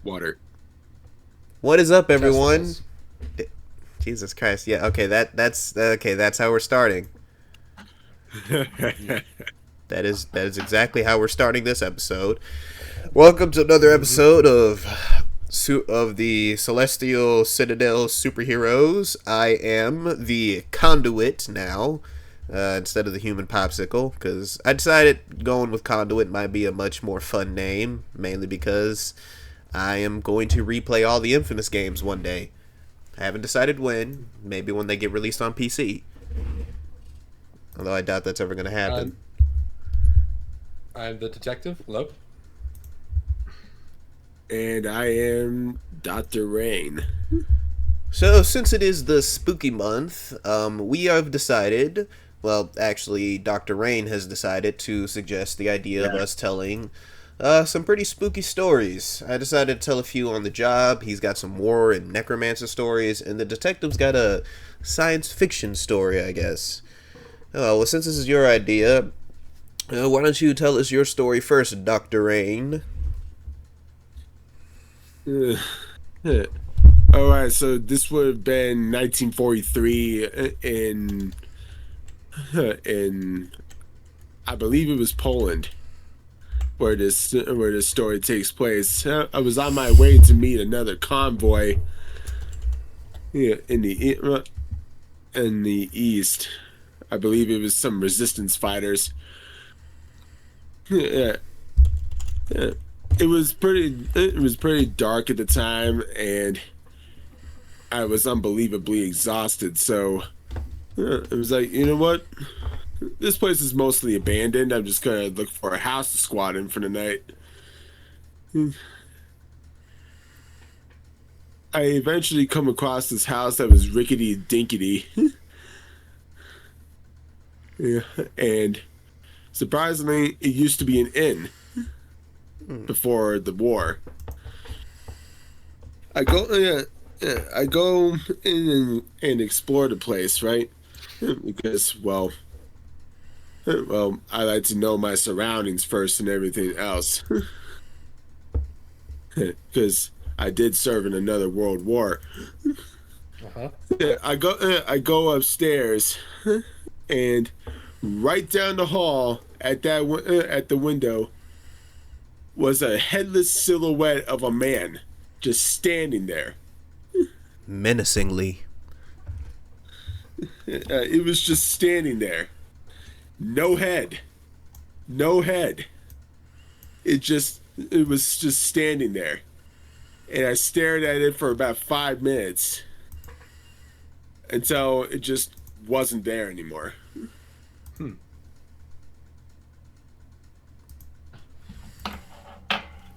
Water. What is up, everyone? Testicles. Jesus Christ! Yeah, okay. That's okay. That's how we're starting. Yeah. That is exactly how we're starting this episode. Welcome to another hmm episode of the Celestial Citidel Superheroes. I am the conduit now, instead of the human popsicle, because I decided going with conduit might be a much more fun name, mainly because I am going to replay all the Infamous games one day. I haven't decided when. Maybe when they get released on PC. Although I doubt that's ever going to happen. I'm I'm the detective. Hello. And I am Dr. Rain. So, since it is the spooky month, we have decided. Well, actually, Dr. Rain has decided to suggest the idea of Yeah. us telling some pretty spooky stories. I decided to tell a few on the job. He's got some war and necromancer stories, and the detective's got a science fiction story, I guess. Oh, well, since this is your idea, why don't you tell us your story first, Dr. Rain? Uh, All right, so this would have been 1943 in I believe it was Poland where this story takes place. I was on my way to meet another convoy, yeah, in the east. I believe it was some resistance fighters. Yeah, yeah. It was pretty dark at the time, and I was unbelievably exhausted. So it was like, you know what? This place is mostly abandoned. I'm just gonna look for a house to squat in for the night. I eventually come across this house that was rickety dinkety. Yeah, and surprisingly, it used to be an inn before the war. I go in and explore the place, right? Because, I like to know my surroundings first and everything else. Because I did serve in another world war. Uh-huh. Yeah, I go upstairs, and right down the hall at the window was a headless silhouette of a man just standing there. Menacingly. It was just standing there, no head, no head. It was just standing there, and I stared at it for about 5 minutes until it just wasn't there anymore. Hmm.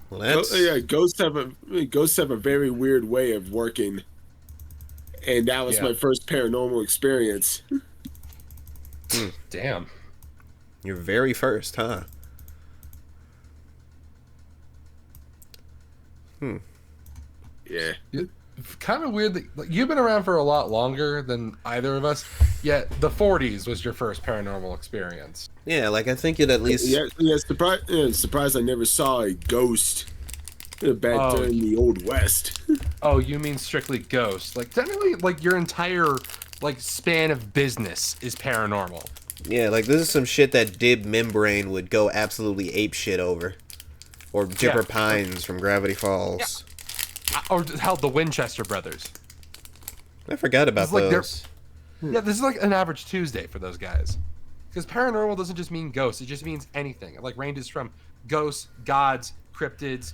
Well, that's. Yeah, ghosts have a very weird way of working, and that was Yeah. my first paranormal experience. Damn. Your very first, huh? Hmm. Yeah. Kind of weird that like, you've been around for a lot longer than either of us. Yet the '40s was your first paranormal experience. Yeah, like I think it at least. Surprised I never saw a ghost back Oh, during the old west. oh, you mean strictly ghosts? Like technically, like your entire like span of business is paranormal. Yeah, like this is some shit that Dib Membrane would go absolutely ape shit over. Or Yeah. Jipper Pines from Gravity Falls. Or hell, the Winchester brothers. I forgot about It's like they're those. Yeah, this is like an average Tuesday for those guys. Because paranormal doesn't just mean ghosts; it just means anything. It like ranges from ghosts, gods, cryptids,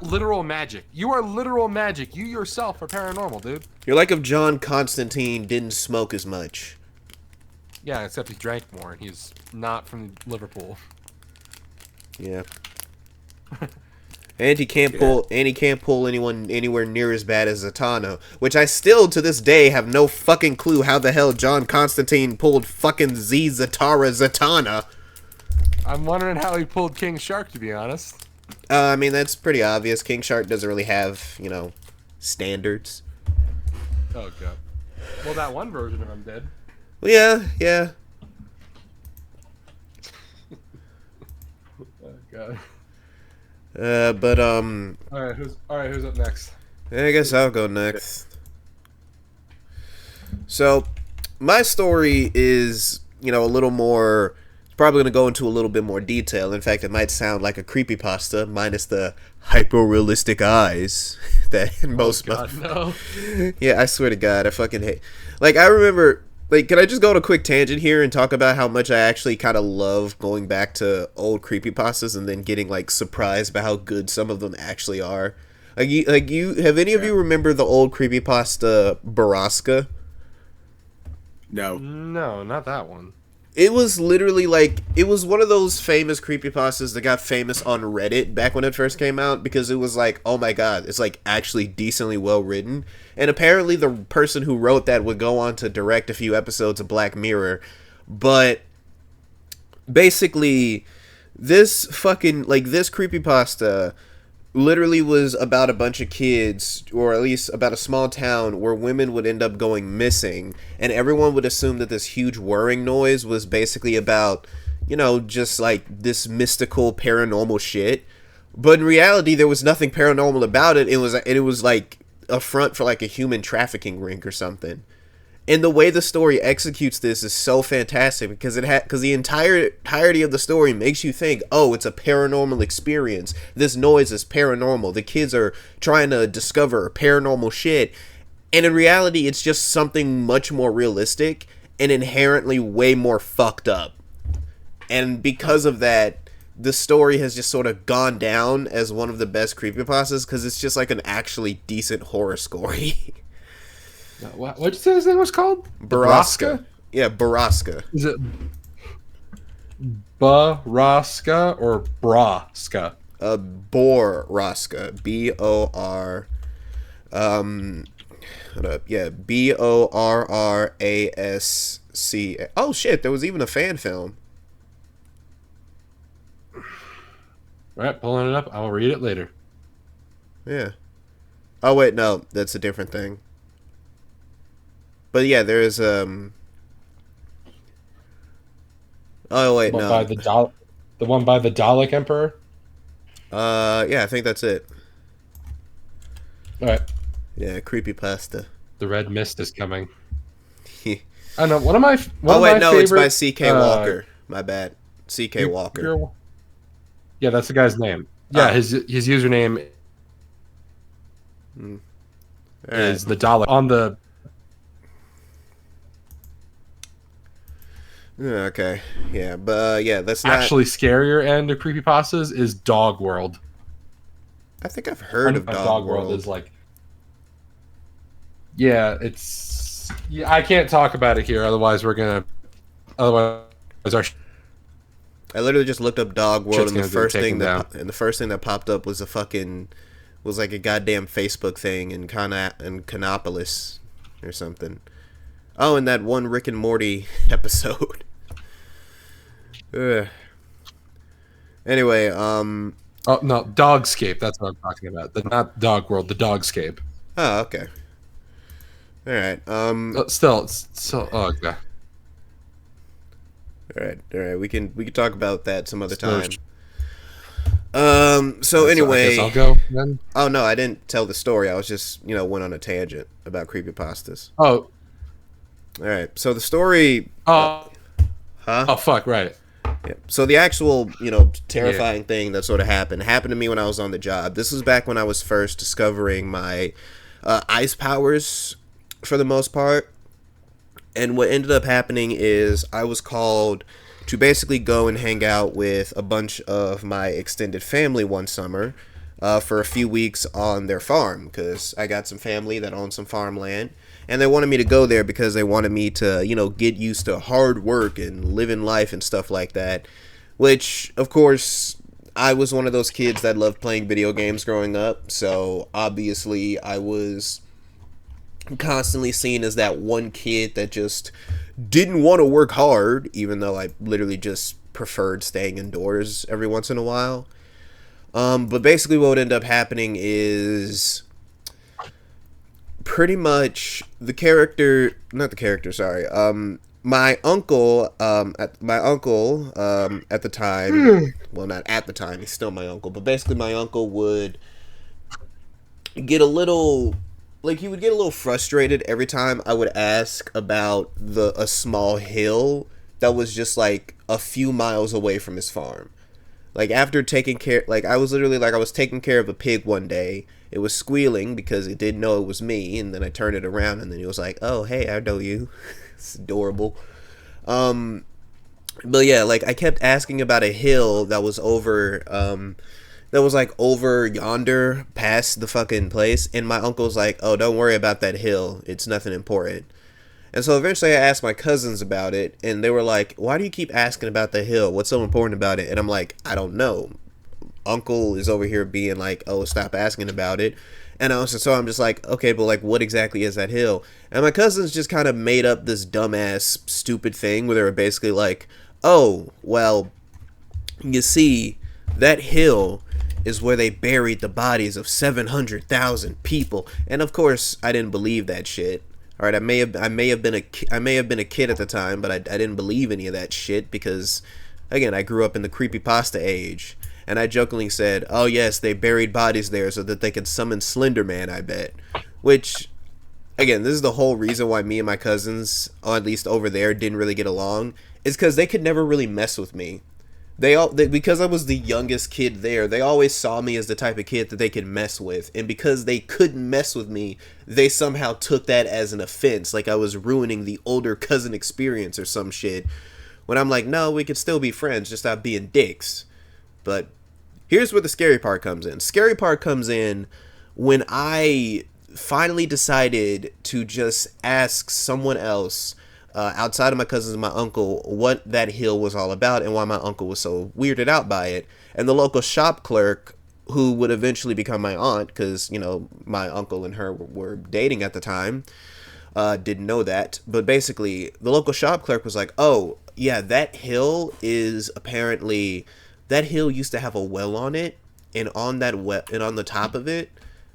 literal magic. You are literal magic. You yourself are paranormal, dude. You're like if John Constantine didn't smoke as much. Yeah, except he drank more, and he's not from Liverpool. Yeah. And he can't pull anyone anywhere near as bad as Zatanna, which I still to this day have no fucking clue how the hell John Constantine pulled fucking Zatanna. I'm wondering how he pulled King Shark, to be honest. I mean that's pretty obvious. King Shark doesn't really have, standards. Oh god. Well, that one version of him did. Well, yeah. Oh god. But Who's up next? I guess I'll go next. So, my story is, a little more. It's probably going to go into a little bit more detail. In fact, it might sound like a creepypasta, minus the hyper-realistic eyes that most. God, no. Yeah, I swear to God, I fucking hate. Like, I remember. Like, can I just go on a quick tangent here and talk about how much I actually kind of love going back to old creepypastas and then getting, like, surprised by how good some of them actually are? Have any of you remember the old creepypasta Baraska? No. No, not that one. It was literally like, it was one of those famous creepypastas that got famous on Reddit back when it first came out because it was like, oh my god, it's like actually decently well written. And apparently the person who wrote that would go on to direct a few episodes of Black Mirror. But basically, this creepypasta literally was about a bunch of kids, or at least about a small town where women would end up going missing, and everyone would assume that this huge whirring noise was basically about, just like this mystical paranormal shit. But in reality, there was nothing paranormal about it. It was like a front for like a human trafficking ring or something. And the way the story executes this is so fantastic because the entirety of the story makes you think, oh, it's a paranormal experience. This noise is paranormal. The kids are trying to discover paranormal shit. And in reality, it's just something much more realistic and inherently way more fucked up. And because of that, the story has just sort of gone down as one of the best creepypastas because it's just like an actually decent horror story. What'd you say his name was called? Baraska. Yeah, Baraska. Is it Baraska or Braska? Boroska. B-O-R. Hold up. Yeah, B-O-R-R-A-S-C. Oh shit, there was even a fan film. Right, pulling it up. I'll read it later. Yeah. Oh wait, no, that's a different thing. But yeah, there is Oh wait, no. The one by the Dalek Emperor. Yeah, I think that's it. All right. Yeah, creepypasta. The red mist is coming. I know one of my. It's by C.K. Walker. My bad, C.K. Walker. Yeah, that's the guy's name. Yeah, his username is the Dalek on the. Okay, yeah, but yeah, that's not actually scarier end of creepypastas is Dog World. I think I've heard of Dog World. Is like, yeah, it's. Yeah, I can't talk about it here, otherwise our. I literally just looked up Dog World, and the first thing that popped up was like a goddamn Facebook thing in Canopolis or something. Oh, and that one Rick and Morty episode. Anyway, Oh no, Dogscape. That's what I'm talking about. Not Dog World. The Dogscape. Oh, okay. All right. Still, so oh god. All right. We can talk about that some other time. So anyway, I guess I'll go then. Oh no, I didn't tell the story. I was just went on a tangent about creepypastas. Oh. All right. So the story. Oh. Huh? Oh fuck! Right. Yeah. So the actual, terrifying thing that sort of happened to me when I was on the job. This was back when I was first discovering my ice powers, for the most part. And what ended up happening is I was called to basically go and hang out with a bunch of my extended family one summer for a few weeks on their farm, because I got some family that owned some farmland. And they wanted me to go there because they wanted me to, get used to hard work and living life and stuff like that. Which, of course, I was one of those kids that loved playing video games growing up. So, obviously, I was constantly seen as that one kid that just didn't want to work hard, even though I literally just preferred staying indoors every once in a while. But basically what would end up happening is pretty much at the time, well, not at the time, he's still my uncle, but basically my uncle would get a little, like, he would get a little frustrated every time I would ask about a small hill that was just like a few miles away from his farm. Like, after taking care, like, I was literally like, I was taking care of a pig one day. It was squealing because it didn't know it was me, and then I turned it around, and then he was like, "Oh, hey, I know you." It's adorable. But yeah, like, I kept asking about a hill that was like over yonder past the fucking place, and my uncle's like, "Oh, don't worry about that hill. It's nothing important." And so eventually I asked my cousins about it, and they were like, "Why do you keep asking about the hill? What's so important about it?" And I'm like, "I don't know. Uncle is over here being like, oh, stop asking about it." And I'm just like, okay, but like, what exactly is that hill? And my cousins just kind of made up this dumbass, stupid thing where they were basically like, oh, well, you see, that hill is where they buried the bodies of 700,000 people. And of course, I didn't believe that shit. All right, I may have been a kid at the time, but I didn't believe any of that shit because, again, I grew up in the creepypasta age, and I jokingly said, "Oh yes, they buried bodies there so that they could summon Slender Man." I bet. Which, again, this is the whole reason why me and my cousins, or at least over there, didn't really get along, is because they could never really mess with me. Because I was the youngest kid there, they always saw me as the type of kid that they could mess with, and because they couldn't mess with me, they somehow took that as an offense, like I was ruining the older cousin experience or some shit. When I'm like, no, we could still be friends, just stop being dicks. But here's where the scary part comes in. Scary part comes in when I finally decided to just ask someone else outside of my cousins and my uncle what that hill was all about and why my uncle was so weirded out by it. And the local shop clerk, who would eventually become my aunt, because, you know, my uncle and her were dating at the time, didn't know that. But basically, the local shop clerk was like, oh, yeah, that hill is apparently, that hill used to have a well on it, and on that well, and on the top of it,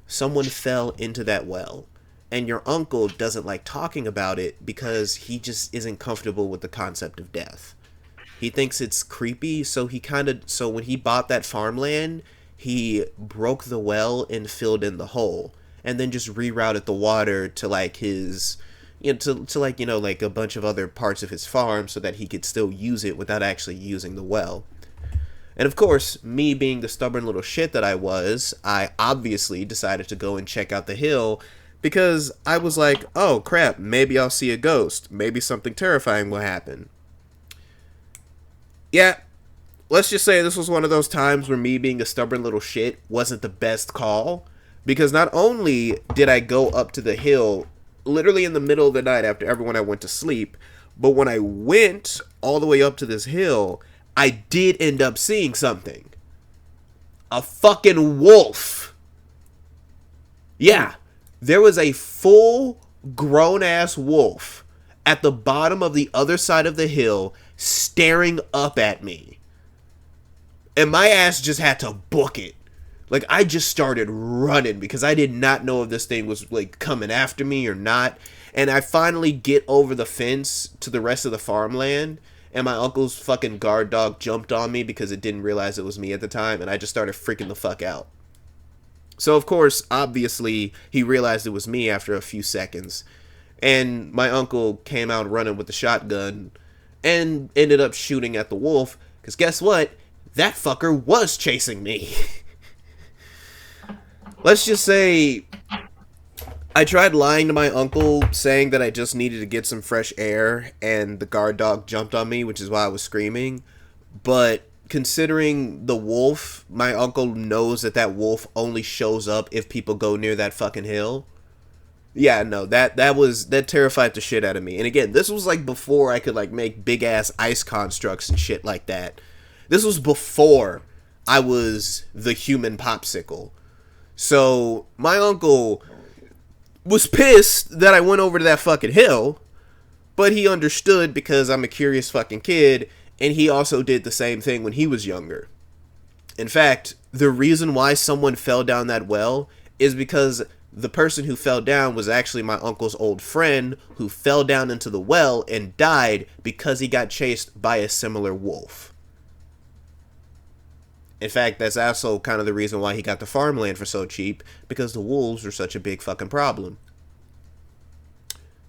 someone fell into that well. And your uncle doesn't like talking about it because he just isn't comfortable with the concept of death. He thinks it's creepy, so when he bought that farmland, he broke the well and filled in the hole, and then just rerouted the water to like his, you know, to like, you know, like a bunch of other parts of his farm so that he could still use it without actually using the well. And of course, me being the stubborn little shit that I was, I obviously decided to go and check out the hill, because I was like, oh crap, maybe I'll see a ghost. Maybe something terrifying will happen. Yeah, let's just say this was one of those times where me being a stubborn little shit wasn't the best call. Because not only did I go up to the hill literally in the middle of the night after everyone had went to sleep, but when I went all the way up to this hill, I did end up seeing something. A fucking wolf. Yeah. There was a full grown-ass wolf at the bottom of the other side of the hill staring up at me. And my ass just had to book it. Like, I just started running because I did not know if this thing was, like, coming after me or not. And I finally get over the fence to the rest of the farmland, and my uncle's fucking guard dog jumped on me because it didn't realize it was me at the time, and I just started freaking the fuck out. So, of course, obviously, he realized it was me after a few seconds. And my uncle came out running with the shotgun and ended up shooting at the wolf. Because guess what? That fucker was chasing me. Let's just say I tried lying to my uncle, saying that I just needed to get some fresh air, and the guard dog jumped on me, which is why I was screaming. But considering the wolf, my uncle knows that wolf only shows up if people go near that fucking hill. Yeah, no, that terrified the shit out of me. And again, this was like before I could like make big ass ice constructs and shit like that. This was before I was the human popsicle. So my uncle was pissed that I went over to that fucking hill, but he understood because I'm a curious fucking kid. And he also did the same thing when he was younger. In fact, the reason why someone fell down that well is because the person who fell down was actually my uncle's old friend who fell down into the well and died because he got chased by a similar wolf. In fact, that's also kind of the reason why he got the farmland for so cheap, because the wolves were such a big fucking problem.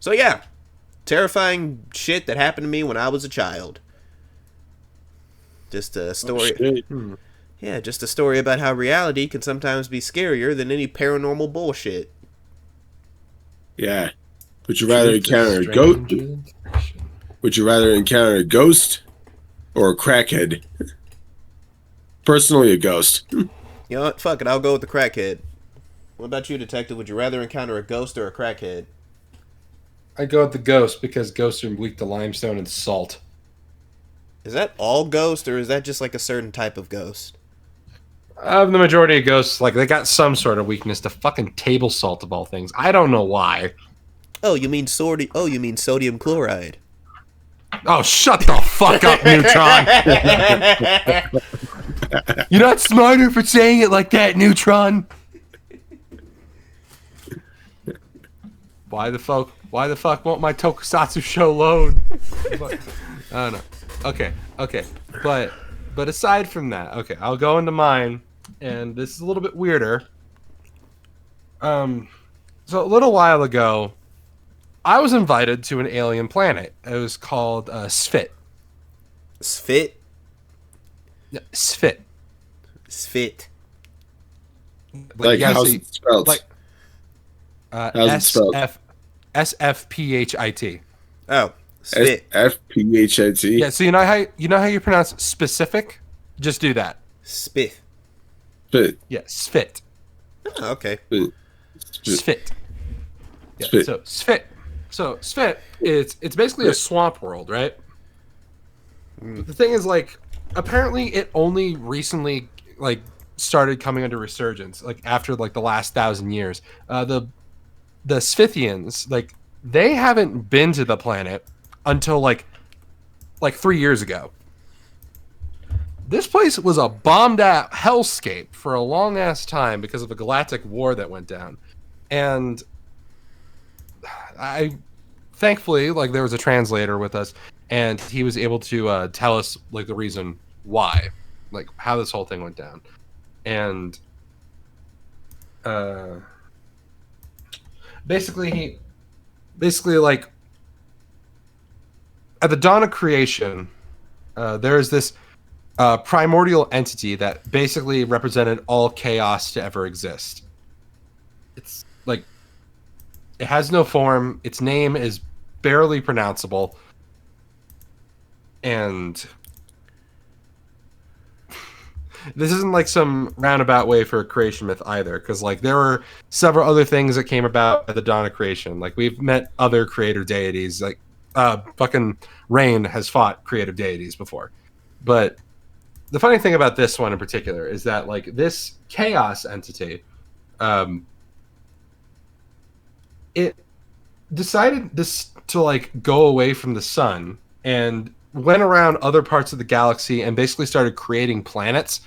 So yeah, terrifying shit that happened to me when I was a child. Just a story. Yeah, just a story about how reality can sometimes be scarier than any paranormal bullshit. Yeah. Would you rather encounter a ghost? Would you rather encounter a ghost or a crackhead? Personally, a ghost. You know what? Fuck it, I'll go with the crackhead. What about you, detective? Would you rather encounter a ghost or a crackhead? I go with the ghost because ghosts are weak to limestone and salt. Is that all ghost, or is that just like a certain type of ghost? The majority of ghosts, like, they got some sort of weakness to fucking table salt of all things. I don't know why. Oh, you mean sodium chloride? Oh, shut the fuck up, Neutron! You're not smarter for saying it like that, Neutron. Why the fuck won't my tokusatsu show load? I don't know. Okay. But aside from that, okay, I'll go into mine, and this is a little bit weirder. So a little while ago, I was invited to an alien planet. It was called Sfit. Sfit? Yeah, Sfit. Sfit. Like, how's it spelled? Like how's it spelled? SFPHIT. Oh, Sfit. SFPHIT? Yeah, so you know how you pronounce specific? Just do that. Spit. Spit. Yeah, Sfit. Oh, okay. Sfit. Yeah, Sfit. so Sfit. So Sfit, it's basically a swamp world, right? But the thing is, like, apparently it only recently, like, started coming under resurgence, like, after, like, the last 1,000 years. The Scythians, like, they haven't been to the planet until, like 3 years ago. This place was a bombed-out hellscape for a long-ass time because of a galactic war that went down. And thankfully, like, there was a translator with us, and he was able to tell us, like, the reason why, like, how this whole thing went down. And basically, like, at the dawn of creation, there is this primordial entity that basically represented all chaos to ever exist. It's like, it has no form. Its name is barely pronounceable. And this isn't like some roundabout way for a creation myth either, because, like, there were several other things that came about at the dawn of creation. Like, we've met other creator deities. Like, fucking Rain has fought creative deities before. But the funny thing about this one in particular is that, like, this chaos entity, it decided to, like, go away from the sun and went around other parts of the galaxy and basically started creating planets,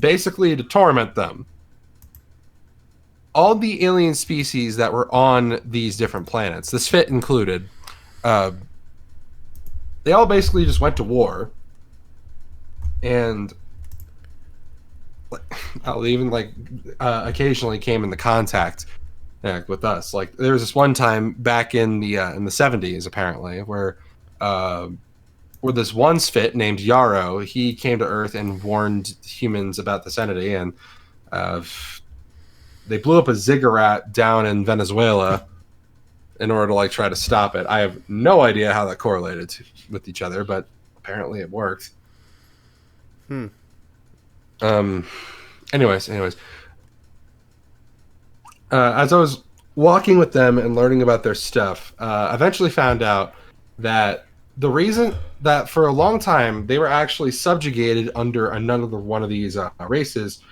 basically to torment them. All the alien species that were on these different planets, this Fit included, they all basically just went to war. And even, like, occasionally came into contact with us. Like, there was this one time back in the 70s, apparently, where this one Sfit named Yarrow, he came to Earth and warned humans about this entity, and they blew up a ziggurat down in Venezuela in order to, like, try to stop it. I have no idea how that correlated with each other, but apparently it worked. Anyways, as I was walking with them and learning about their stuff, I eventually found out that the reason that for a long time they were actually subjugated under another one of these races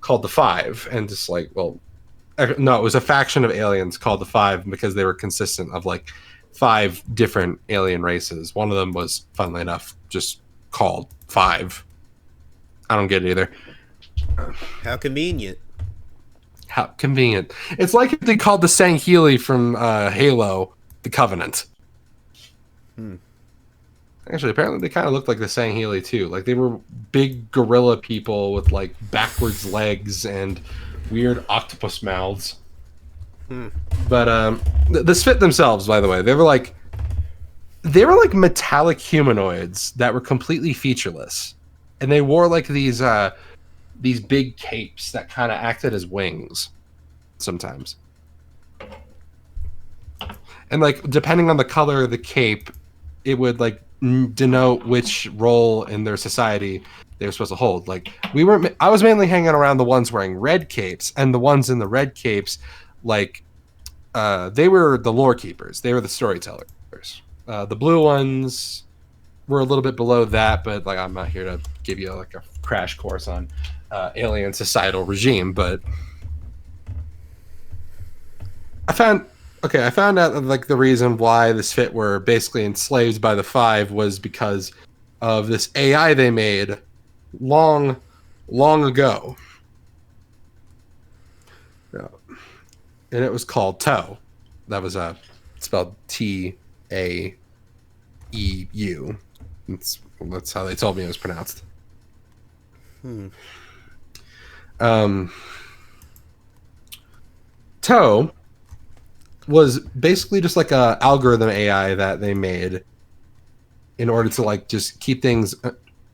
called the Five, and just like, well, no, it was a faction of aliens called the Five because they were consistent of, like, 5 different alien races. One of them was, funnily enough, just called Five. I don't get it either. How convenient. How convenient. It's like if they called the Sangheili from Halo the Covenant. Actually, apparently they kind of looked like the Sangheili too. Like they were big gorilla people with like backwards legs and weird octopus mouths. But the Spit themselves, by the way, they were like metallic humanoids that were completely featureless, and they wore like these big capes that kind of acted as wings sometimes. And like depending on the color of the cape, it would like denote which role in their society they were supposed to hold. Like I was mainly hanging around the ones wearing red capes, and the ones in the red capes, like they were the lore keepers. They were the storytellers. The blue ones were a little bit below that, but like I'm not here to give you like a crash course on alien societal regime. But I found out that, like, the reason why the Spit were basically enslaved by the Five was because of this AI they made long ago. Yeah. And it was called Toe. That was spelled T-A-E-U. That's how they told me it was pronounced. Toe was basically just like a algorithm AI that they made in order to like just keep things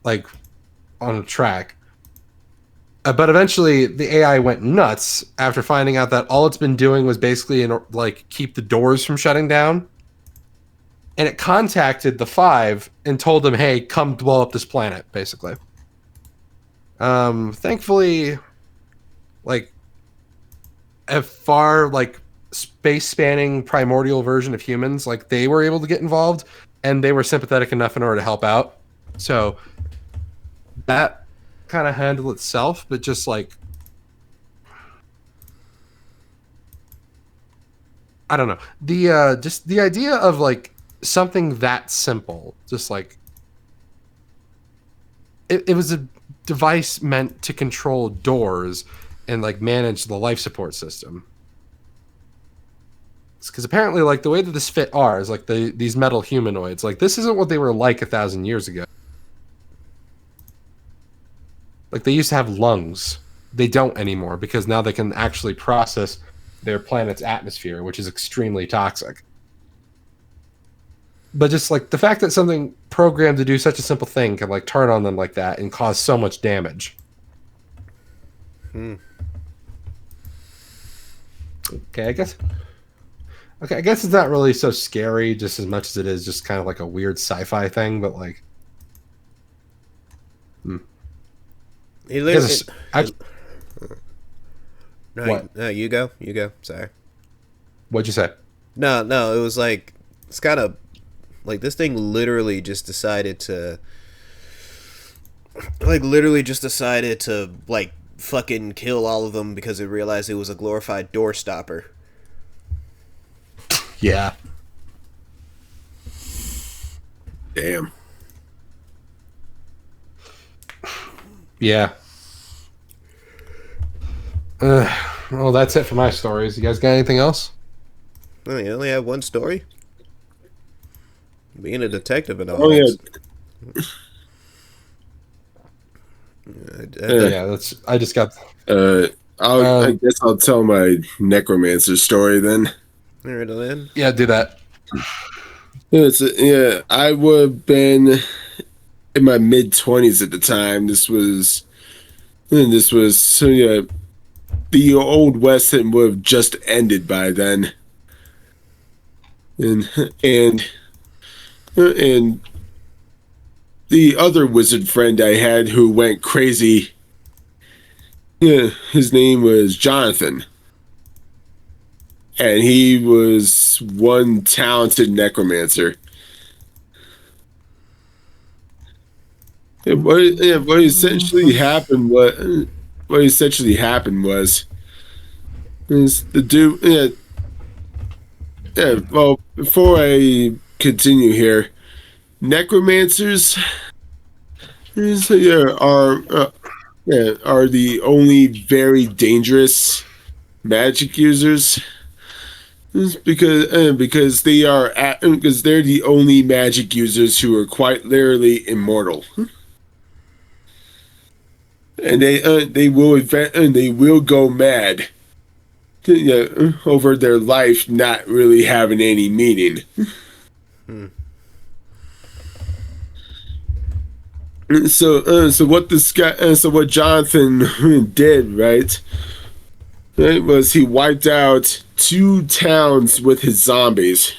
like on a track. But eventually the AI went nuts after finding out that all it's been doing was basically like keep the doors from shutting down. And it contacted the Five and told them, "Hey, come blow up this planet," basically. Thankfully, like a far like space-spanning primordial version of humans, like they were able to get involved, and they were sympathetic enough in order to help out. So that kind of handled itself, but just like I don't know, just the idea of like something that simple, just like it was a device meant to control doors and like manage the life support system. Because apparently, like the way that this Fit are is like these metal humanoids. Like this isn't what they were like 1,000 years ago. Like they used to have lungs. They don't anymore because now they can actually process their planet's atmosphere, which is extremely toxic. But just like the fact that something programmed to do such a simple thing can like turn on them like that and cause so much damage. Okay, I guess it's not really so scary just as much as it is just kind of like a weird sci-fi thing, but like He literally, what? No, you go. Sorry. What'd you say? No, it was like it's kind of like this thing literally just decided to like fucking kill all of them because it realized it was a glorified door stopper. Yeah. Damn. Yeah. Well, that's it for my stories. You guys got anything else? Oh, you only have one story? Being a detective and all Oh, that. Yeah, that's. I just got. I guess I'll tell my necromancer story then. All right, then. Yeah, do that. I would have been in my mid-20s at the time. This was so yeah, the old West would have just ended by then, and the other wizard friend I had who went crazy. Yeah, his name was Jonathan. And he was one talented necromancer. What essentially happened was the dude. Well, before I continue here, necromancers are the only very dangerous magic users. It's because because they're the only magic users who are quite literally immortal, and they will go mad, over their life not really having any meaning. Hmm. So what Jonathan did, right? Right, was he wiped out two towns with his zombies,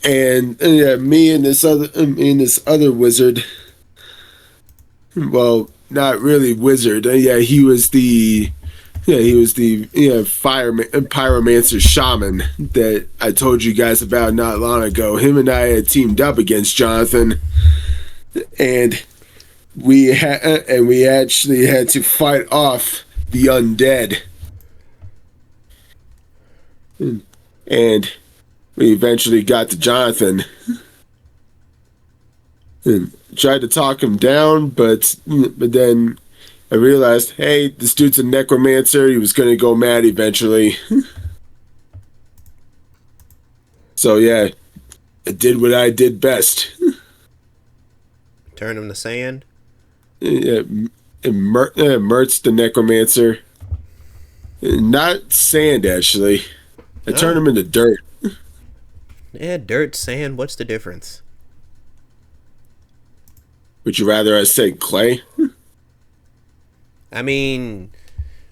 and yeah, me and this other wizard. Well, not really wizard. He was the fireman, pyromancer shaman that I told you guys about not long ago. Him and I had teamed up against Jonathan, and we actually had to fight off the undead, and we eventually got to Jonathan and tried to talk him down, but then I realized, hey, this dude's a necromancer. He was gonna go mad eventually. So yeah, I did what I did best. Turn him to sand. Yeah, Mertz the necromancer. Not sand, actually. I turned Oh, him into dirt. yeah, dirt, sand. What's the difference? Would you rather I say clay? I mean,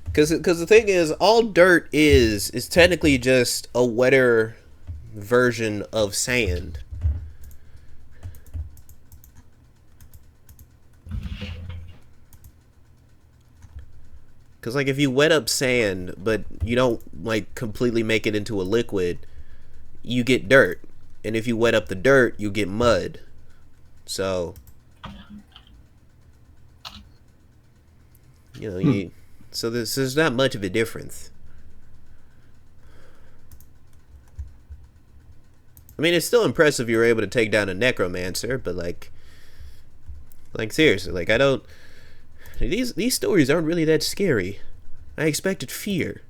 because the thing is, all dirt is technically just a wetter version of sand. Because like if you wet up sand, but you don't like completely make it into a liquid, you get dirt, and if you wet up the dirt, you get mud. So you know you. So there's not much of a difference. I mean, it's still impressive you were able to take down a necromancer, but like seriously, like I don't. These stories aren't really that scary. I expected fear.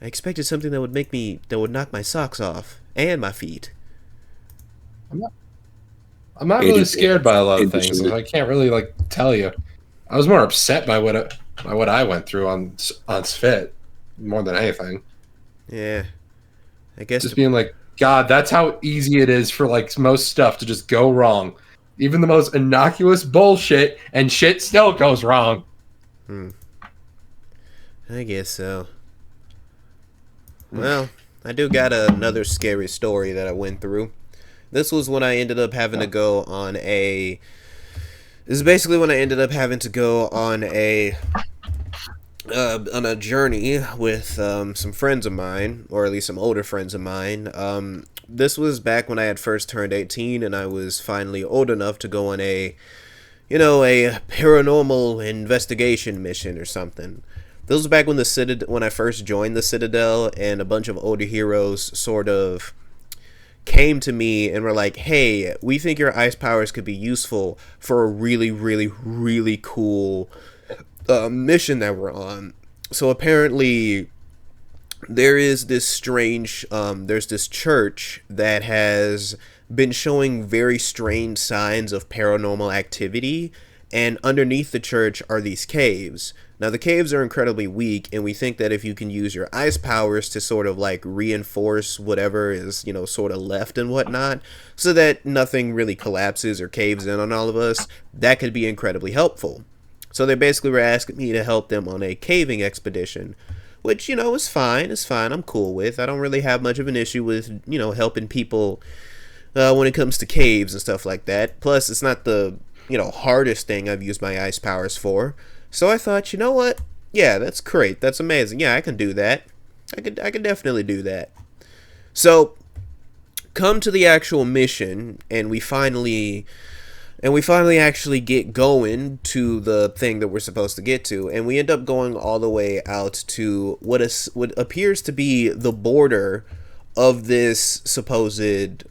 I expected something that would knock my socks off and my feet. I'm not, I'm not really It, scared by a lot of things. it, I can't really like tell you. I was more upset by what I went through on Spit more than anything. Yeah, I guess. Just being like, God, that's how easy it is for like most stuff to just go wrong. Even the most innocuous bullshit and shit still goes wrong. Hmm, I guess so. Well, I do got another scary story that I went through. This was when I ended up having to go on a. This is basically when I ended up having to go on a journey with some friends of mine, or at least some older friends of mine. This was back when I had first turned 18, and I was finally old enough to go on a paranormal investigation mission or something. This was back when when I first joined the Citadel, and a bunch of older heroes sort of came to me and were like, "Hey, we think your ice powers could be useful for a really, really, really cool mission that we're on." So apparently, there's this church that has been showing very strange signs of paranormal activity, and underneath the church are these caves. Now the caves are incredibly weak, and we think that if you can use your ice powers to sort of like reinforce whatever is, sort of left and whatnot, so that nothing really collapses or caves in on all of us, that could be incredibly helpful. So they basically were asking me to help them on a caving expedition, which, is fine. It's fine. I'm cool with. I don't really have much of an issue with, helping people when it comes to caves and stuff like that. Plus, it's not the, hardest thing I've used my ice powers for. So I thought, you know what? Yeah, that's great. That's amazing. Yeah, I can do that. I could definitely do that. So, come to the actual mission, and we finally actually get going to the thing that we're supposed to get to, and we end up going all the way out to what appears to be the border of this supposed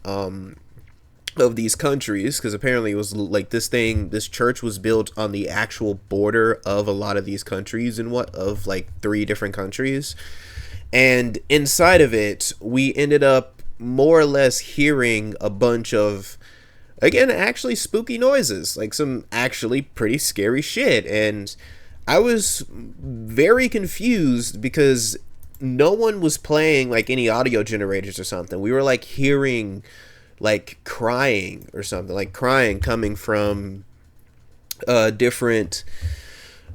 of these countries, because apparently it was like this church was built on the actual border of a lot of these countries, and of like 3 different countries. And inside of it, we ended up more or less hearing a bunch of, again, actually spooky noises, like some actually pretty scary shit. And I was very confused because no one was playing like any audio generators or something. We were like hearing like crying or something, like crying coming from different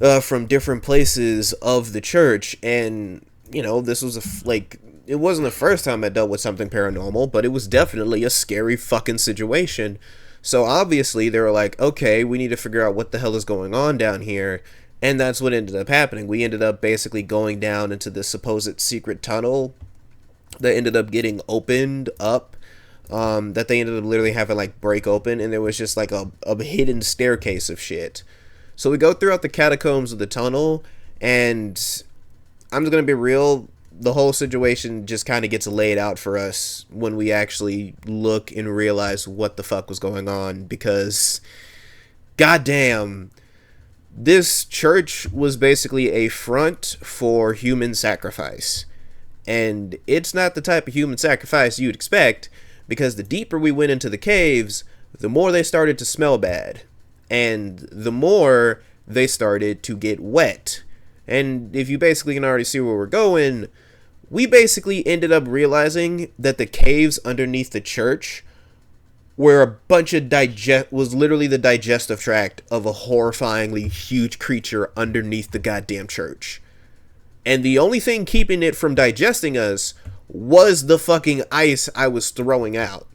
places of the church. And this was like, it wasn't the first time I dealt with something paranormal, but it was definitely a scary fucking situation. So obviously they were like, okay, we need to figure out what the hell is going on down here. And that's what ended up happening. We ended up basically going down into this supposed secret tunnel that ended up getting opened up, that they ended up literally having like break open, and there was just like a hidden staircase of shit. So we go throughout the catacombs of the tunnel, and I'm just gonna be real, the whole situation just kind of gets laid out for us when we actually look and realize what the fuck was going on, because goddamn, this church was basically a front for human sacrifice. And it's not the type of human sacrifice you'd expect, because the deeper we went into the caves, the more they started to smell bad, and the more they started to get wet. And if you basically can already see where we're going, we basically ended up realizing that the caves underneath the church were a bunch of was literally the digestive tract of a horrifyingly huge creature underneath the goddamn church. And the only thing keeping it from digesting us was the fucking ice I was throwing out.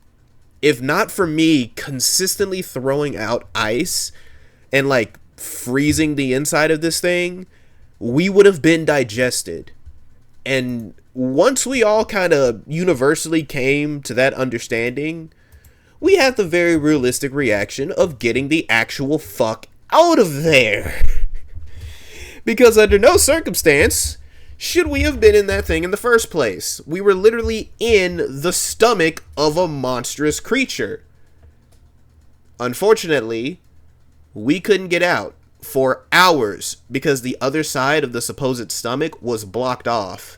If not for me consistently throwing out ice and like freezing the inside of this thing, we would have been digested. And once we all kind of universally came to that understanding, we had the very realistic reaction of getting the actual fuck out of there. Because under no circumstance should we have been in that thing in the first place. We were literally in the stomach of a monstrous creature. Unfortunately, we couldn't get out for hours because the other side of the supposed stomach was blocked off.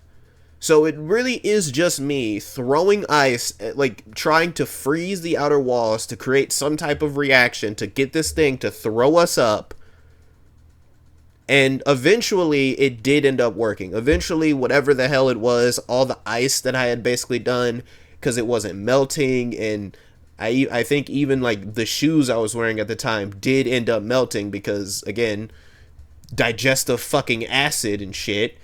So it really is just me throwing ice, like trying to freeze the outer walls to create some type of reaction to get this thing to throw us up. And eventually it did end up working. Eventually, whatever the hell it was, all the ice that I had basically done, because it wasn't melting, and I think even like the shoes I was wearing at the time did end up melting because, again, digestive fucking acid and shit.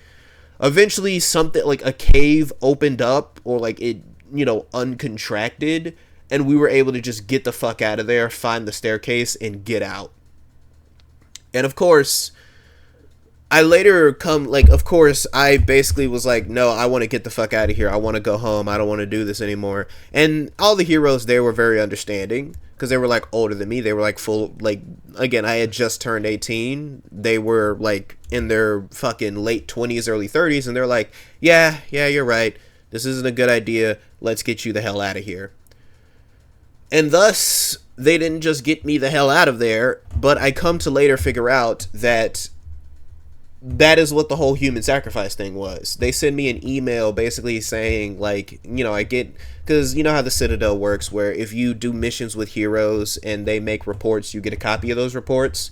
Eventually something like a cave opened up, or like it, uncontracted, and we were able to just get the fuck out of there, find the staircase, and get out. And of course, I later I basically was like, no, I want to get the fuck out of here. I want to go home. I don't want to do this anymore. And all the heroes there were very understanding, because they were like older than me. They were like again, I had just turned 18. They were like in their fucking late 20s, early 30s. And they're like, yeah, you're right. This isn't a good idea. Let's get you the hell out of here. And thus, they didn't just get me the hell out of there, but I come to later figure out that is what the whole human sacrifice thing was. They send me an email basically saying, like, I get, because you know how the Citadel works, where if you do missions with heroes and they make reports, you get a copy of those reports.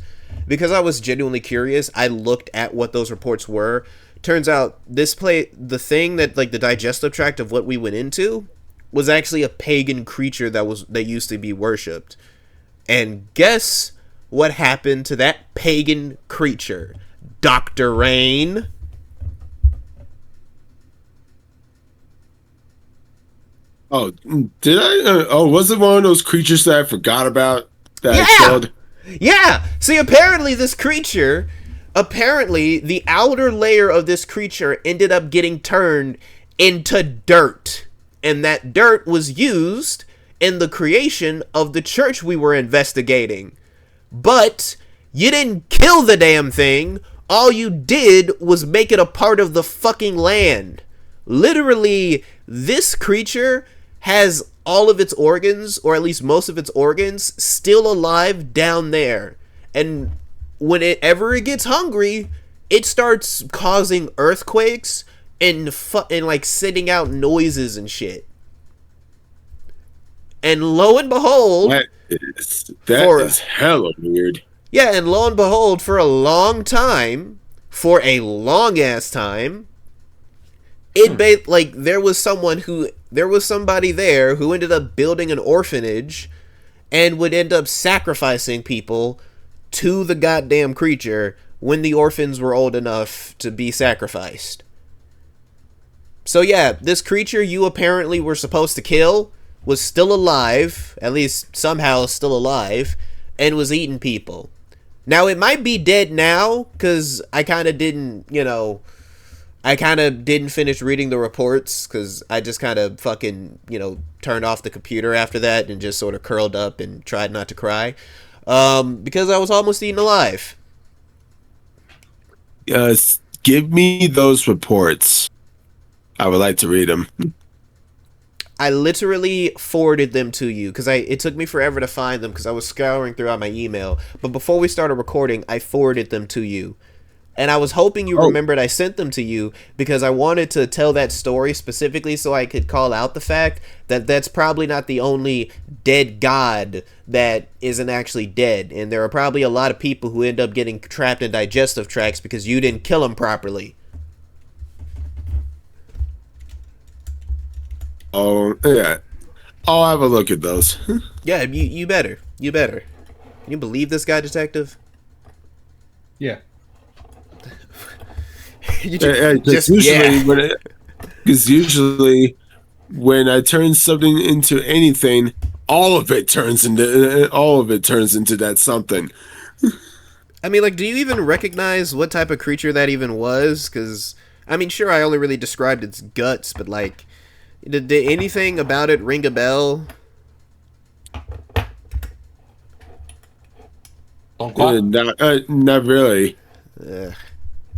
Because I was genuinely curious, I looked at what those reports were. Turns out the thing that, like, the digestive tract of what we went into was actually a pagan creature that used to be worshipped. And guess what happened to that pagan creature? Dr. Rain. Oh, did I? Was it one of those creatures that I forgot about that I killed? Yeah! See, apparently the outer layer of this creature ended up getting turned into dirt. And that dirt was used in the creation of the church we were investigating. But you didn't kill the damn thing. All you did was make it a part of the fucking land. Literally, this creature has all of its organs, or at least most of its organs, still alive down there. And whenever it gets hungry, it starts causing earthquakes and like sending out noises and shit. And lo and behold, that is hella weird. Yeah, and lo and behold, for a long time, for a long ass time, like there was somebody there who ended up building an orphanage and would end up sacrificing people to the goddamn creature when the orphans were old enough to be sacrificed. So yeah, this creature you apparently were supposed to kill was still alive, at least somehow still alive, and was eating people. Now, it might be dead now, because I kind of didn't finish reading the reports, because I just kind of fucking, turned off the computer after that and just sort of curled up and tried not to cry, because I was almost eaten alive. Give me those reports. I would like to read them. I literally forwarded them to you because it took me forever to find them because I was scouring throughout my email. But before we started recording, I forwarded them to you. And I was hoping you remembered I sent them to you because I wanted to tell that story specifically so I could call out the fact that that's probably not the only dead god that isn't actually dead. And there are probably a lot of people who end up getting trapped in digestive tracts because you didn't kill them properly. Oh, yeah. I'll have a look at those. Yeah, you better. You better. Can you believe this guy, detective? Yeah. Because usually when I turn something into anything, all of it turns into that something. I mean, like, do you even recognize what type of creature that even was? Because, I mean, sure, I only really described its guts, but, like, did anything about it ring a bell? Not really.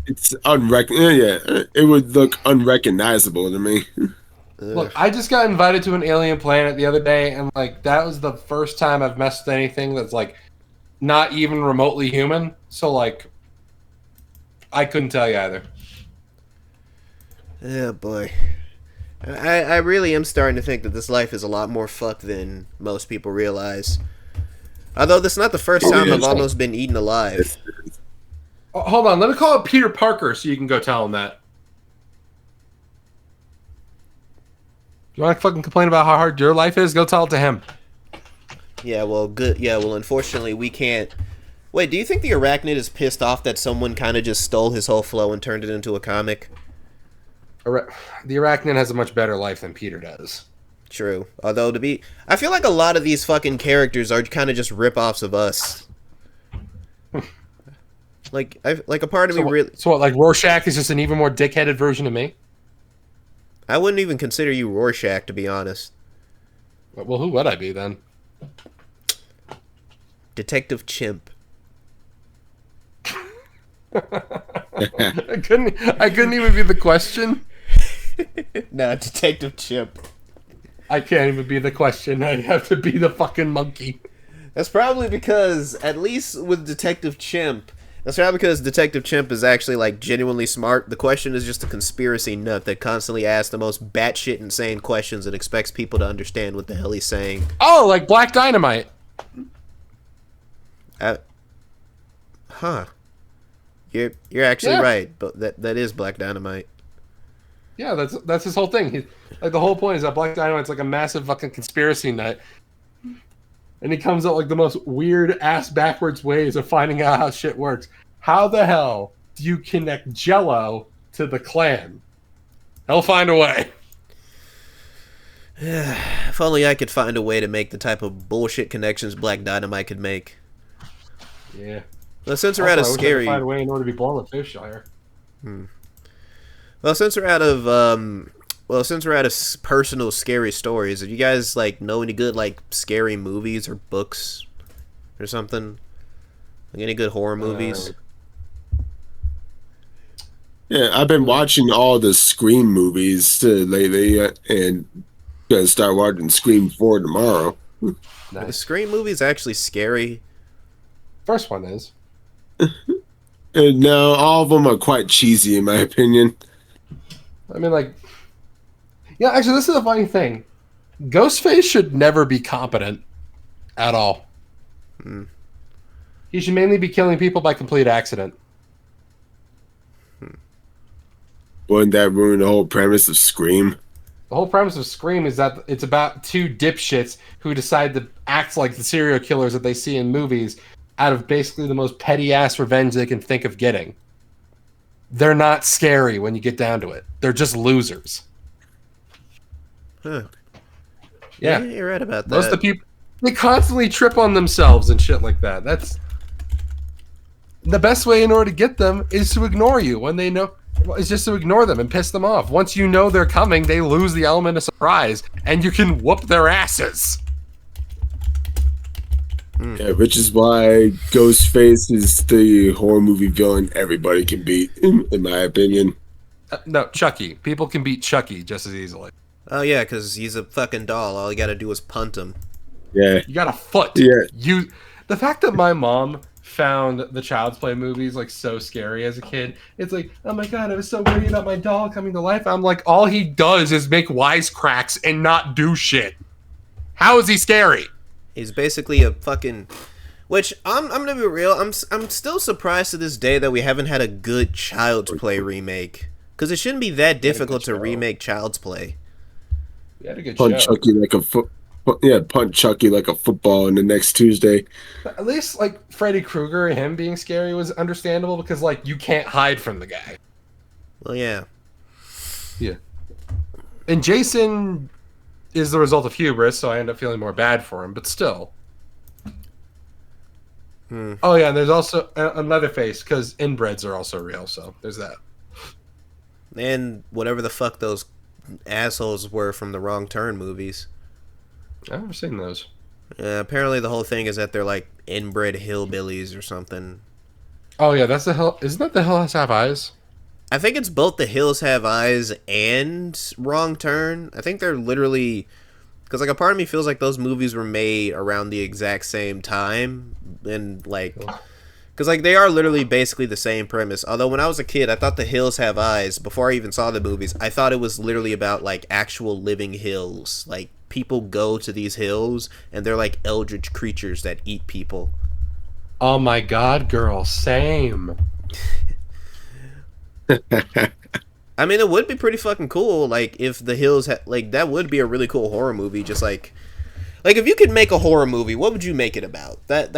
It's it would look unrecognizable to me. Look, I just got invited to an alien planet the other day, and like that was the first time I've messed with anything that's like not even remotely human. So like, I couldn't tell you either. Yeah, boy. I really am starting to think that this life is a lot more fucked than most people realize. Although this is not the first time I've almost been eaten alive. Oh, hold on, let me call up Peter Parker so you can go tell him that. You want to fucking complain about how hard your life is? Go tell it to him. Yeah, well, good. Yeah, well, unfortunately, we can't. Wait, do you think the arachnid is pissed off that someone kind of just stole his whole flow and turned it into a comic? The arachnid has a much better life than Peter does. True. Although, I feel like a lot of these fucking characters are kind of just rip-offs of us. like a part of me really... So what, like Rorschach is just an even more dickheaded version of me? I wouldn't even consider you Rorschach, to be honest. Well, who would I be then? Detective Chimp. I couldn't even be the question. Nah, Detective Chimp. I can't even be the question. I'd have to be the fucking monkey. That's probably because, at least with Detective Chimp, is actually, like, genuinely smart. The question is just a conspiracy nut that constantly asks the most batshit insane questions and expects people to understand what the hell he's saying. Oh, like Black Dynamite. Huh. You're actually right, but that is Black Dynamite. Yeah, that's his whole thing. Like the whole point is that Black Dynamite's like a massive fucking conspiracy nut, and he comes up like the most weird ass backwards ways of finding out how shit works. How the hell do you connect Jello to the Klan? He'll find a way. If only I could find a way to make the type of bullshit connections Black Dynamite could make. Yeah. Well, since we're out of scary, find a way in order to be born with Fishshire. Well, since we're out of personal scary stories, if you guys like know any good like scary movies or books or something, like any good horror movies. Yeah, I've been watching all the Scream movies lately, and Gonna start watching Scream 4 tomorrow. Are the Nice. Scream movies actually scary? First one is. And no, all of them are quite cheesy in my opinion. I mean, like, yeah. Actually, this is a funny thing. Ghostface should never be competent at all. Hmm. He should mainly be killing people by complete accident. Wouldn't that ruin the whole premise of Scream? The whole premise of Scream is that it's about two dipshits who decide to act like the serial killers that they see in movies out of basically the most petty ass revenge they can think of getting. They're not scary when you get down to it. They're just losers. Huh. Yeah. You're right about that. Most of the people, they constantly trip on themselves and shit like that. That's the best way in order to get them is to ignore you when they know. It's just to ignore them and piss them off. Once you know they're coming, they lose the element of surprise, and you can whoop their asses. Yeah, which is why Ghostface is the horror movie villain everybody can beat, in my opinion. No, Chucky. People can beat Chucky just as easily. Oh yeah, because he's a fucking doll. All you gotta do is punt him. Yeah. You got a foot. Yeah. The fact that my mom found the Child's Play movies like so scary as a kid. It's like, oh my god, I was so worried about my doll coming to life. I'm like, all he does is make wisecracks and not do shit. How is he scary? He's basically a fucking. Which I'm gonna be real. I'm still surprised to this day that we haven't had a good Child's Play remake. Because it shouldn't be that difficult to remake Child's Play. We had a good Punch show. Chucky like a punch Chucky like a football on the next Tuesday. But at least like Freddy Krueger and him being scary was understandable because like you can't hide from the guy. Well, yeah. Yeah. And Jason is the result of hubris, so I end up feeling more bad for him, but still. Oh yeah, and there's also a Leatherface because inbreds are also real, so there's that. And whatever the fuck those assholes were from the Wrong Turn movies. I've never seen those. Apparently the whole thing is that they're like inbred hillbillies or something. Oh yeah, that's the hell. Isn't that the Hills Have Eyes? I think it's both The Hills Have Eyes and Wrong Turn. I think they're literally... Because, like, a part of me feels like those movies were made around the exact same time. And, like... Because, like, they are literally basically the same premise. Although, when I was a kid, I thought The Hills Have Eyes, before I even saw the movies, I thought it was literally about, like, actual living hills. Like, people go to these hills, and they're, like, eldritch creatures that eat people. Oh my god, girl, same. I mean, it would be pretty fucking cool, like, if The Hills like, that would be a really cool horror movie, just like, if you could make a horror movie, what would you make it about? I think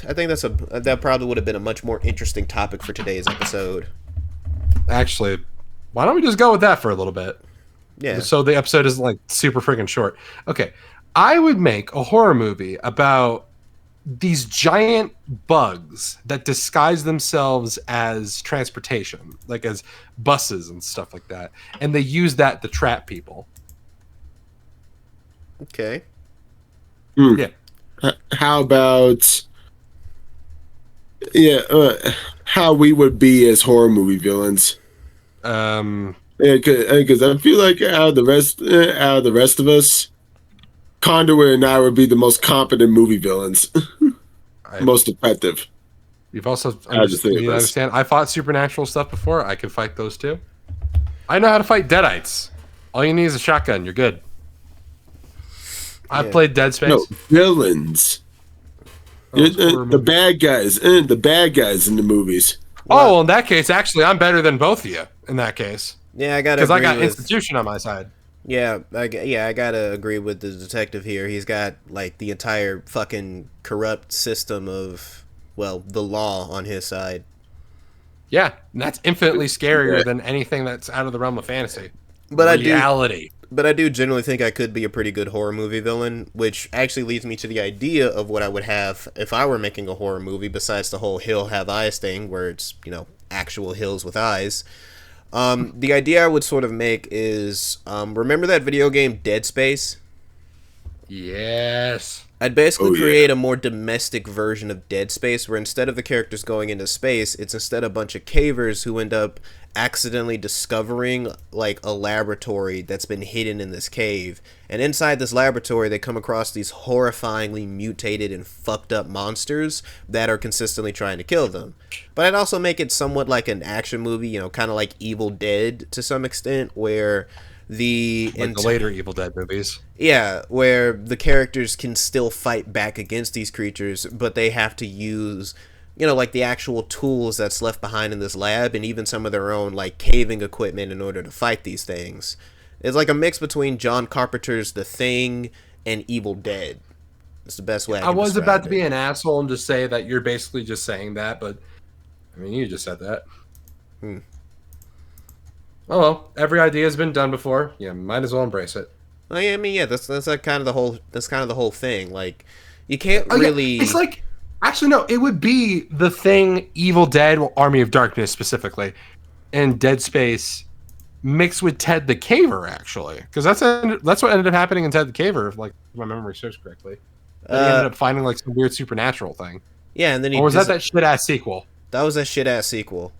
that probably would have been a much more interesting topic for today's episode. Actually, why don't we just go with that for a little bit? Yeah. So the episode isn't, like, super freaking short. Okay, I would make a horror movie about these giant bugs that disguise themselves as transportation, like as buses and stuff like that, and they use that to trap people. Okay. Yeah. How about how we would be as horror movie villains? Um, Because I feel like out of the rest of us, Conduit and I would be the most competent movie villains, most effective. you've also just think you of us. understand. I fought supernatural stuff before. I can fight those too. I know how to fight deadites. All you need is a shotgun. You're good. I've played Dead Space. No, villains. The bad guys, the bad guys in the movies. Oh, well, in that case, actually, I'm better than both of you. In that case, Yeah, I gotta because I agree got with... Institution on my side. Yeah, I gotta agree with the detective here. He's got, like, the entire fucking corrupt system of, well, the law on his side. Yeah, and that's infinitely scarier than anything that's out of the realm of fantasy. But Reality. I do generally think I could be a pretty good horror movie villain, which actually leads me to the idea of what I would have if I were making a horror movie, besides the whole hill have eyes thing, where it's, actual hills with eyes. The idea I would sort of make is, remember that video game Dead Space? Yes. I'd basically Oh yeah. create a more domestic version of Dead Space where instead of the characters going into space, it's instead a bunch of cavers who end up accidentally discovering like a laboratory that's been hidden in this cave. And inside this laboratory, they come across these horrifyingly mutated and fucked up monsters that are consistently trying to kill them. But I'd also make it somewhat like an action movie, you know, kind of like Evil Dead to some extent, where the Like the later Evil Dead movies. yeah, where the characters can still fight back against these creatures, but they have to use, you know, like the actual tools that's left behind in this lab and even some of their own, like, caving equipment in order to fight these things. It's like a mix between John Carpenter's The Thing and Evil Dead. It's the best way I I can was about describe to be it. an asshole and just say that you're basically just saying that, but I mean, you just said that. Hmm. Oh well, every idea has been done before. Yeah, might as well embrace it. Well, yeah, I mean, yeah, that's like kind of the whole thing. Like, you can't Oh yeah, it's really. like actually no, it would be The Thing, Evil Dead, well, Army of Darkness specifically, and Dead Space mixed with Ted the Caver actually, because that's what ended up happening in Ted the Caver, if like if my memory serves correctly. That he ended Uh, up finding like some weird supernatural thing, yeah, and then or was that shit ass sequel? that was a shit ass sequel.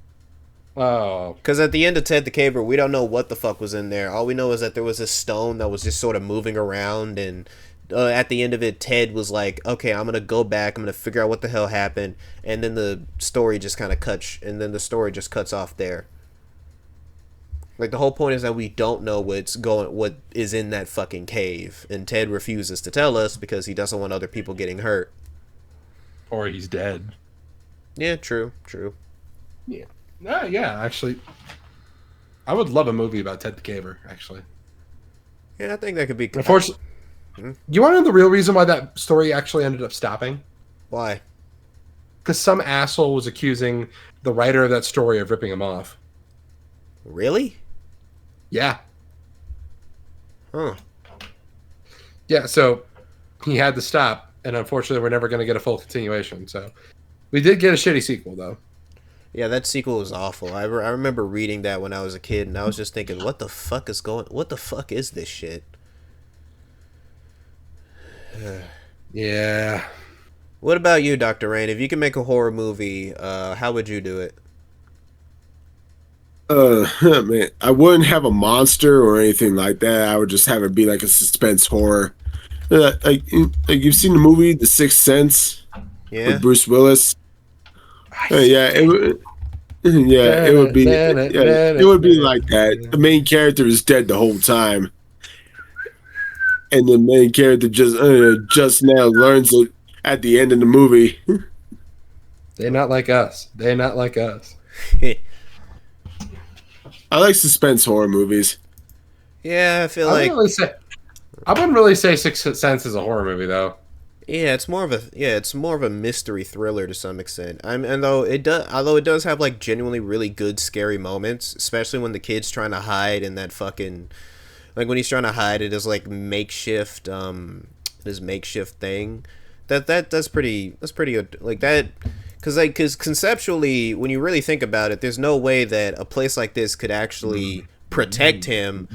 Oh, Because at the end of Ted the Caver, we don't know what the fuck was in there. All we know is that there was this stone that was just sort of moving around, and at the end of it, Ted was like, "Okay, I'm gonna go back. I'm gonna figure out what the hell happened." And then the story just kind of cuts, and then the story just cuts off there. Like the whole point is that we don't know what is in that fucking cave, and Ted refuses to tell us because he doesn't want other people getting hurt. or he's dead. Yeah, true, true. Yeah, yeah. Actually, I would love a movie about Ted the Caver. Actually, Yeah, I think that could be. unfortunately, you want to know the real reason why that story actually ended up stopping? Why? Because some asshole was accusing the writer of that story of ripping him off. Really? Yeah, Huh. yeah. So he had to stop, and unfortunately, we're never going to get a full continuation. So we did get a shitty sequel, though. Yeah, that sequel was awful. I remember reading that when I was a kid, and I was just thinking, what the fuck is this shit? Yeah. What about you, Dr. Rain? If you could make a horror movie, how would you do it? Man, I wouldn't have a monster or anything like that. I would just have it be like a suspense horror. Like you've seen the movie The Sixth Sense with Yeah? Bruce Willis. Yeah, it would. Yeah, it would be. Yeah, it would be like that. The main character is dead the whole time, and the main character just now learns it at the end of the movie. They're not like us. They're not like us. I like suspense horror movies. Yeah, I feel I like wouldn't really say. I wouldn't really say Sixth Sense is a horror movie, though. it's more of a mystery thriller to some extent. And although it does have like genuinely really good scary moments, especially when the kid's trying to hide in that fucking like when he's trying to hide it as like makeshift his makeshift thing. That's pretty good. Like that because conceptually when you really think about it, there's no way that a place like this could actually protect him,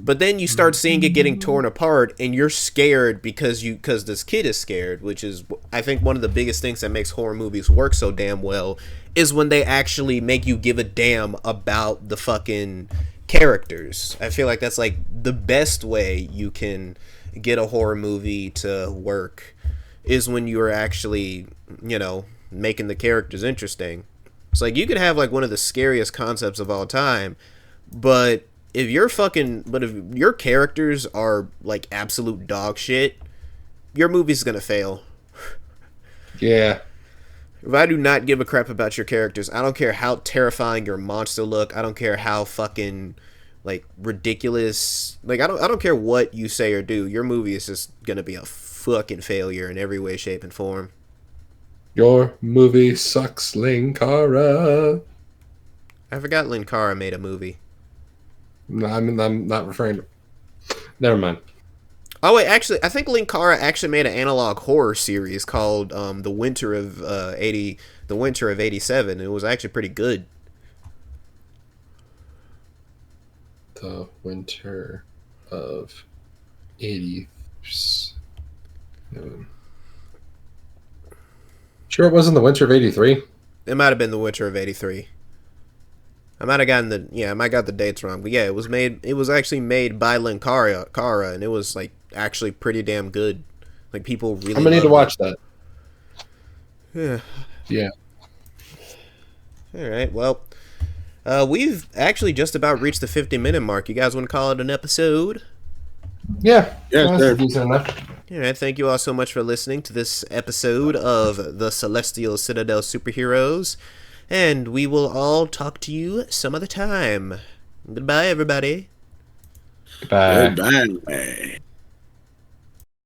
but then you start seeing it getting torn apart and you're scared because this kid is scared, which is I think one of the biggest things that makes horror movies work so damn well is when they actually make you give a damn about the fucking characters. I feel like that's like the best way you can get a horror movie to work is when you're actually, you know, making the characters interesting. It's like you could have like one of the scariest concepts of all time, but if your characters are like absolute dog shit, your movie's gonna fail. Yeah. If I do not give a crap about your characters, I don't care how terrifying your monster look. I don't care how fucking like ridiculous. Like I don't care what you say or do. Your movie is just gonna be a fucking failure in every way, shape, and form. Your movie sucks, Linkara. I forgot Linkara made a movie. No, I'm not referring to. Never mind. Oh wait, actually, I think Linkara actually made an analog horror series called The Winter of '87. It was actually pretty good. The Winter of 80. Sure, it was in the winter of '83. It might have been the winter of '83. I might have gotten I might got the dates wrong, but yeah, it was made. It was actually made by Kara, and it was like actually pretty damn good. Like people really. I'm gonna need to watch that. Yeah. Yeah. All right. Well, we've actually just about reached the 50-minute mark. You guys want to call it an episode? Yeah. Yeah, that's sure. decent enough. All right. Thank you all so much for listening to this episode of the Celestial Citidel Superheroes. And we will all talk to you some other time. Goodbye, everybody. Bye. Goodbye.